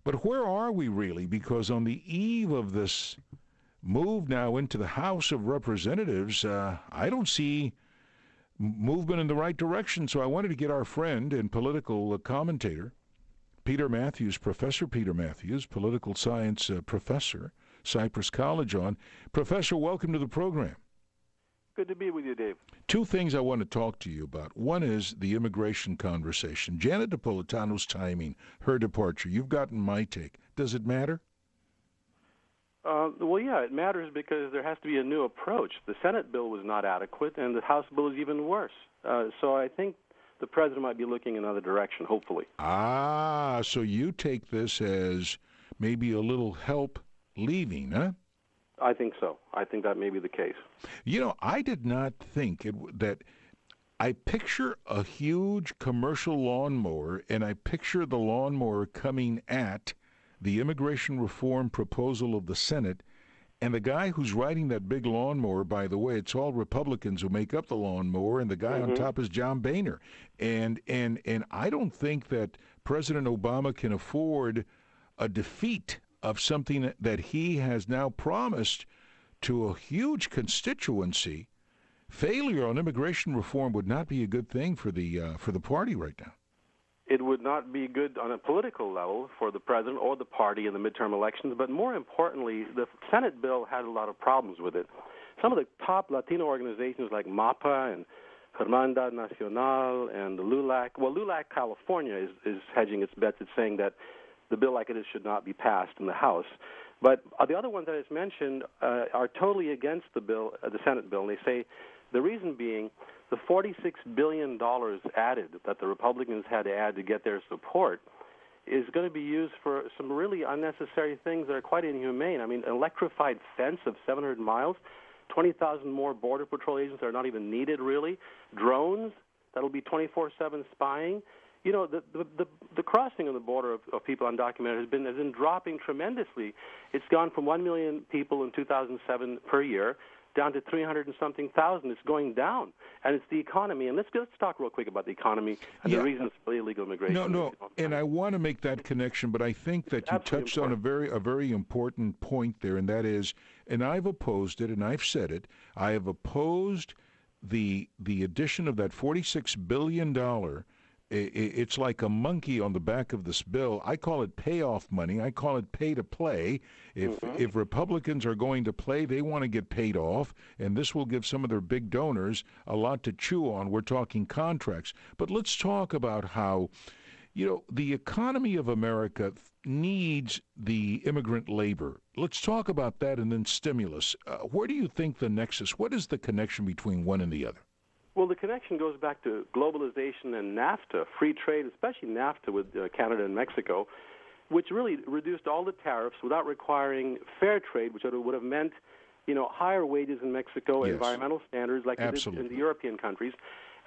But where are we really? Because on the eve of this move now into the House of Representatives, I don't see movement in the right direction. So I wanted to get our friend and political commentator, Peter Matthews, Professor Peter Matthews, political science professor, Cypress College on. Professor, welcome to the program. Good to be with you, Dave. Two things I want to talk to you about. One is the immigration conversation. Janet Napolitano's timing, her departure. You've gotten my take. Does it matter? Well, yeah, it matters because there has to be a new approach. The Senate bill was not adequate, and the House bill is even worse. So I think the president might be looking in another direction, hopefully. So you take this as maybe a little help leaving, huh? I think so. I think that may be the case. You know, I did not think that I picture a huge commercial lawnmower, and I picture the lawnmower coming at the immigration reform proposal of the Senate, and the guy who's riding that big lawnmower, by the way, it's all Republicans who make up the lawnmower, and the guy on top is John Boehner. And I don't think that President Obama can afford a defeat of something that he has now promised to a huge constituency. Failure on immigration reform would not be a good thing for the party right now. It would not be good on a political level for the president or the party in the midterm elections, but more importantly, the Senate bill had a lot of problems with it. Some of the top Latino organizations like MAPA and Hermandad Nacional and the LULAC, LULAC California is hedging its bets. It's saying that the bill like it is should not be passed in the House. But the other ones that I just mentioned are totally against the bill, the Senate bill, and they say the reason being the $46 billion added that the Republicans had to add to get their support is going to be used for some really unnecessary things that are quite inhumane. I mean, an electrified fence of 700 miles, 20,000 more Border Patrol agents that are not even needed, really, drones that'll be 24/7 spying. You know, the crossing of the border of people undocumented has been dropping tremendously. It's gone from 1 million people in 2007 per year down to 300 and something thousand. It's going down, and it's the economy. And let's talk real quick about the economy and the reasons for illegal immigration. No, and I want to make that connection, but I think that you touched on a very important point there, and that is, and I've opposed it, and I've said it, I have opposed the addition of that $46 billion. It's like a monkey on the back of this bill. I call it payoff money. I call it pay to play. If Republicans are going to play, they want to get paid off, and this will give some of their big donors a lot to chew on. We're talking contracts. But let's talk about how, you know, the economy of America needs the immigrant labor. Let's talk about that, and then stimulus. Where do you think the nexus, what is the connection between one and the other? Well, the connection goes back to globalization and NAFTA, free trade, especially NAFTA with Canada and Mexico, which really reduced all the tariffs without requiring fair trade, which would have meant, you know, higher wages in Mexico, environmental standards like it did in the European countries.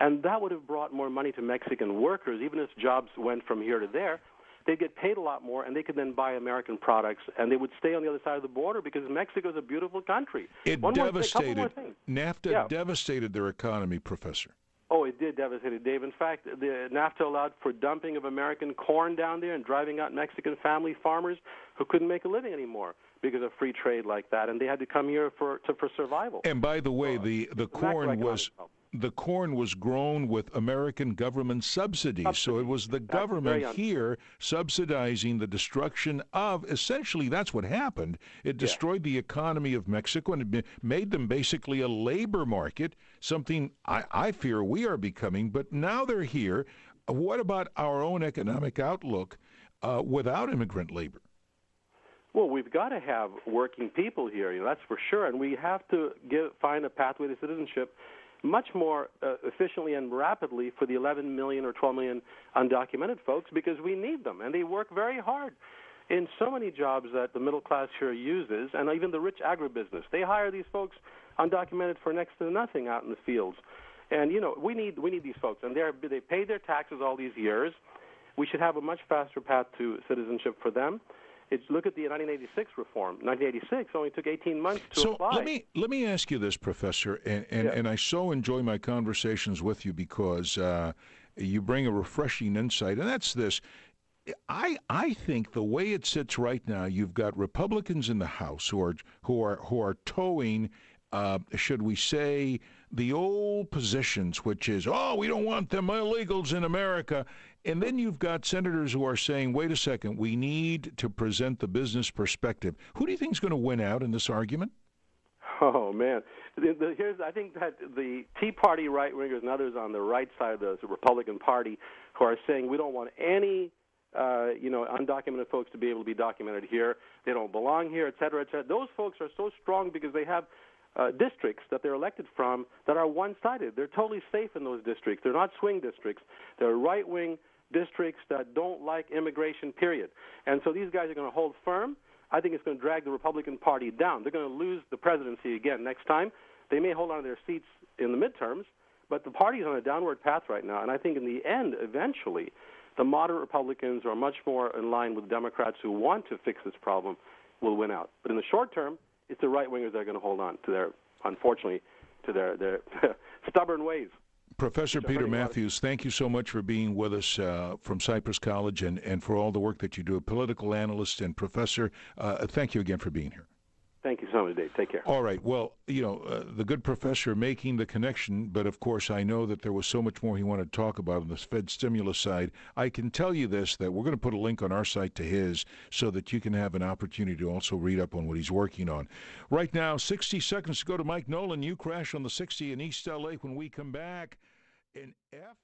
And that would have brought more money to Mexican workers, even if jobs went from here to there. They'd get paid a lot more, and they could then buy American products, and they would stay on the other side of the border because Mexico is a beautiful country. NAFTA devastated their economy, Professor. Oh, it did devastate it, Dave. In fact, the NAFTA allowed for dumping of American corn down there and driving out Mexican family farmers who couldn't make a living anymore because of free trade like that, and they had to come here for survival. And by the way, the corn was grown with American government subsidies. So it was the government here subsidizing the destruction of, essentially that's what happened. It destroyed the economy of Mexico and it made them basically a labor market, something I fear we are becoming. But now they're here. What about our own economic outlook without immigrant labor? Well, we've got to have working people here, you know, that's for sure. And we have to find a pathway to citizenship much more efficiently and rapidly for the 11 million or 12 million undocumented folks because we need them, and they work very hard in so many jobs that the middle class here uses, and even the rich agribusiness. They hire these folks undocumented for next to nothing out in the fields. And, you know, we need these folks, and they paid their taxes all these years. We should have a much faster path to citizenship for them. Look at the 1986 reform. 1986 only took 18 months to apply. So let me ask you this, Professor, and I so enjoy my conversations with you because you bring a refreshing insight, and that's this. I think the way it sits right now, you've got Republicans in the House who are towing, should we say, the old positions, which is, oh, we don't want them illegals in America. And then you've got senators who are saying, wait a second, we need to present the business perspective. Who do you think is going to win out in this argument? Oh, man. I think that the Tea Party right-wingers and others on the right side of the Republican Party who are saying we don't want any undocumented folks to be able to be documented here. They don't belong here, et cetera, et cetera. Those folks are so strong because they have districts that they're elected from that are one-sided. They're totally safe in those districts. They're not swing districts. They're right-wing districts that don't like immigration, period. And so these guys are going to hold firm. I think it's going to drag the Republican Party down. They're going to lose the presidency again next time. They may hold on to their seats in the midterms, but the party's on a downward path right now. And I think in the end, eventually, the moderate Republicans who are much more in line with Democrats who want to fix this problem will win out. But in the short term, it's the right-wingers that are going to hold on to their, unfortunately, to their stubborn ways. Professor Peter Matthews, thank you so much for being with us from Cypress College and for all the work that you do. A political analyst and professor, thank you again for being here. Thank you so much, Dave. Take care. All right. Well, the good professor making the connection, but of course I know that there was so much more he wanted to talk about on the Fed stimulus side. I can tell you this, that we're going to put a link on our site to his so that you can have an opportunity to also read up on what he's working on. Right now, 60 seconds to go to Mike Nolan. You crash on the 60 in East L.A. When we come back. An F.